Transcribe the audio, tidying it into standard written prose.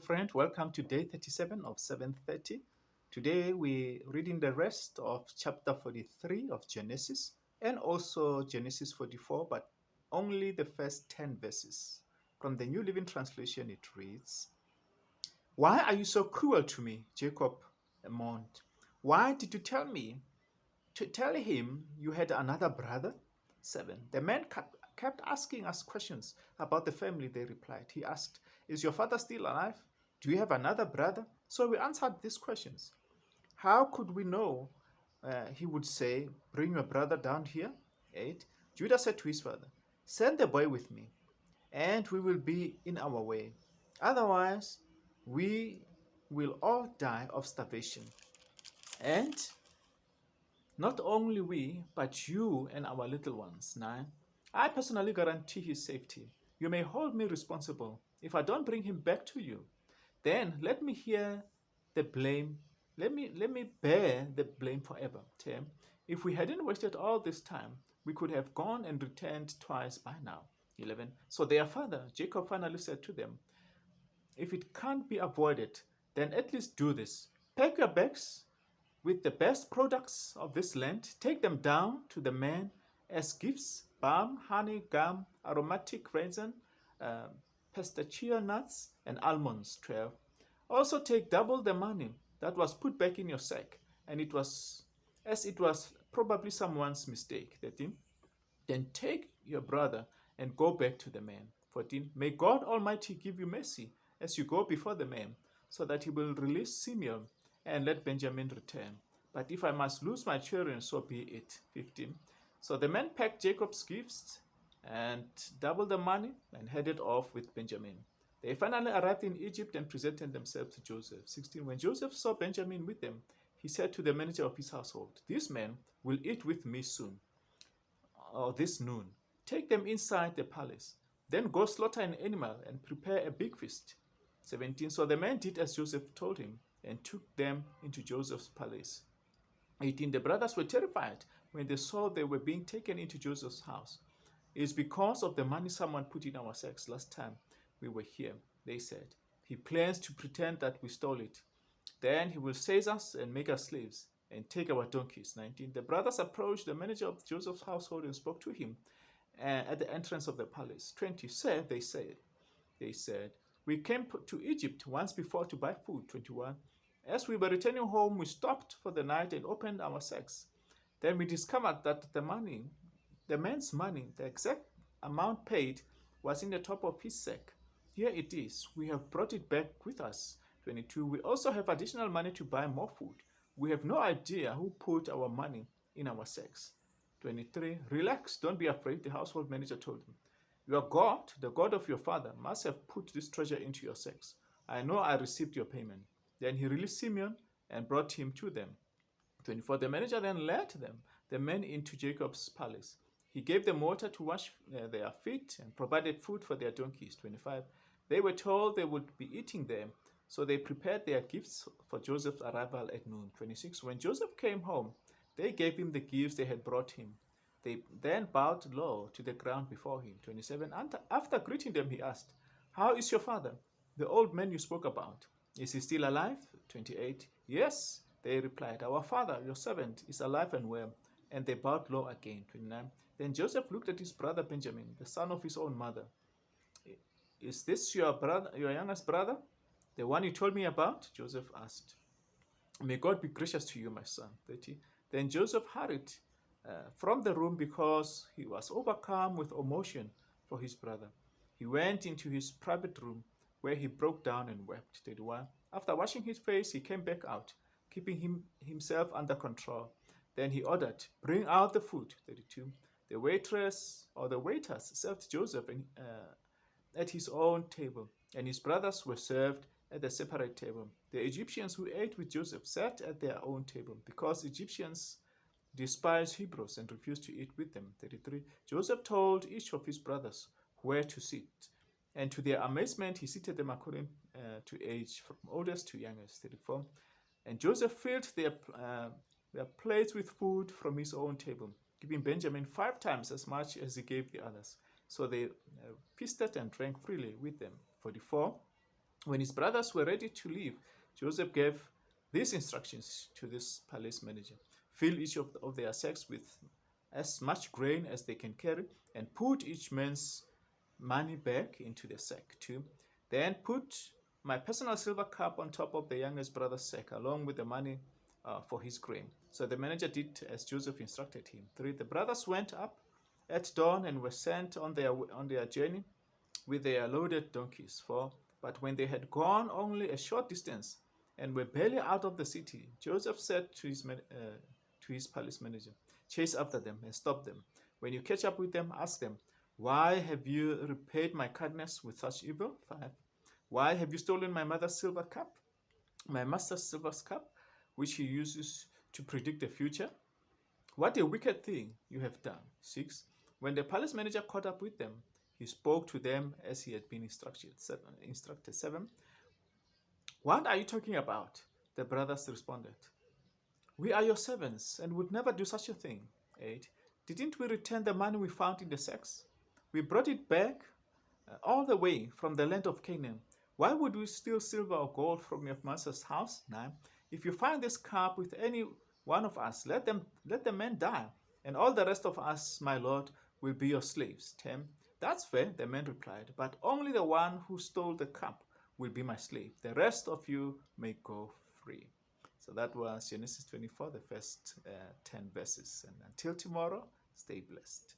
friend. Welcome to day 37 of 7:30. Today we're reading the rest of chapter 43 of Genesis and also Genesis 44, but only the first 10 verses. From the New Living Translation, it reads, "Why are you so cruel to me?" Jacob mourned. "Why did you tell me to tell him you had another brother?" 7. The man kept asking us questions about the family, they replied. He asked, "Is your father still alive? Do you have another brother?" So we answered these questions. How could we know? He would say, "Bring your brother down here." 8. Judah said to his father, "Send the boy with me, and we will be in our way. Otherwise, we will all die of starvation. And not only we, but you and our little ones." 9. I personally guarantee his safety. You may hold me responsible if I don't bring him back to you. Then let me hear the blame. Let me bear the blame forever. 10. If we hadn't wasted all this time, we could have gone and returned twice by now. 11. So their father, Jacob, finally said to them, "If it can't be avoided, then at least do this. Pack your bags with the best products of this land, take them down to the man as gifts: balm, honey, gum, aromatic resin, uh, pistachio nuts, and almonds. 12. Also take double the money that was put back in your sack, and it was probably someone's mistake. 13. Then take your brother and go back to the man. 14. May God Almighty give you mercy as you go before the man, so that he will release Simeon and let Benjamin return. But if I must lose my children, so be it. 15. So the man packed Jacob's gifts and doubled the money and headed off with Benjamin. They finally arrived in Egypt and presented themselves to Joseph. 16. When Joseph saw Benjamin with them, he said to the manager of his household, "This man will eat with me soon, or this noon. Take them inside the palace. Then go slaughter an animal and prepare a big feast." 17. So the man did as Joseph told him and took them into Joseph's palace. 18. The brothers were terrified when they saw they were being taken into Joseph's house. "It's because of the money someone put in our sacks last time we were here," they said. "He plans to pretend that we stole it. Then he will seize us and make us slaves and take our donkeys." 19. The brothers approached the manager of Joseph's household and spoke to him at the entrance of the palace. 20. "Sir," they said, "we came to Egypt once before to buy food." 21. "As we were returning home, we stopped for the night and opened our sacks. Then we discovered that the man's money, the exact amount paid, was in the top of his sack. Here it is. We have brought it back with us." 22. "We also have additional money to buy more food. We have no idea who put our money in our sacks." 23. "Relax, don't be afraid," the household manager told him. "Your God, the God of your father, must have put this treasure into your sacks. I know I received your payment." Then he released Simeon and brought him to them. 24. The manager then led the men, into Jacob's palace. He gave them water to wash their feet and provided food for their donkeys. 25. They were told they would be eating there, so they prepared their gifts for Joseph's arrival at noon. 26. When Joseph came home, they gave him the gifts they had brought him. They then bowed low to the ground before him. 27. After greeting them, he asked, "How is your father, the old man you spoke about? Is he still alive?" 28. "Yes," they replied, "our father, your servant, is alive and well." And they bowed low again. 29. Then Joseph looked at his brother Benjamin, the son of his own mother. "Is this your brother, your youngest brother, the one you told me about?" Joseph asked. "May God be gracious to you, my son." 30. Then Joseph hurried from the room because he was overcome with emotion for his brother. He went into his private room where he broke down and wept. 31. After washing his face, he came back out, keeping himself under control. Then he ordered, "Bring out the food." 32. The waitress or the waiters served Joseph at his own table, and his brothers were served at a separate table. The Egyptians who ate with Joseph sat at their own table because Egyptians despised Hebrews and refused to eat with them. 33. Joseph told each of his brothers where to sit, and to their amazement, he seated them according to age, from oldest to youngest. 34. And Joseph filled their plates with food from his own table, giving Benjamin 5 times as much as he gave the others. So they feasted and drank freely with them. 44. When his brothers were ready to leave, Joseph gave these instructions to this palace manager: fill each of their sacks with as much grain as they can carry, and put each man's money back into the sack too. Then put my personal silver cup on top of the youngest brother's sack, along with the money for his grain. So the manager did as Joseph instructed him. 3. The brothers went up at dawn and were sent on their journey with their loaded donkeys. 4. But when they had gone only a short distance and were barely out of the city, Joseph said to his palace manager, chase after them and stop them. When you catch up with them, ask them, why have you repaid my kindness with such evil? 5. Why have you stolen my mother's silver cup, my master's silver cup, which he uses to predict the future? What a wicked thing you have done. 6. When the palace manager caught up with them, he spoke to them as he had been instructed. 7. What are you talking about? The brothers responded. We are your servants and would never do such a thing. 8. Didn't we return the money we found in the sacks? We brought it back all the way from the land of Canaan. Why would we steal silver or gold from your master's house? 9. If you find this cup with any one of us, let the men die, and all the rest of us, my lord, will be your slaves. 10. That's fair, the men replied, but only the one who stole the cup will be my slave. The rest of you may go free. So that was Genesis 24, the first 10 verses. And until tomorrow, stay blessed.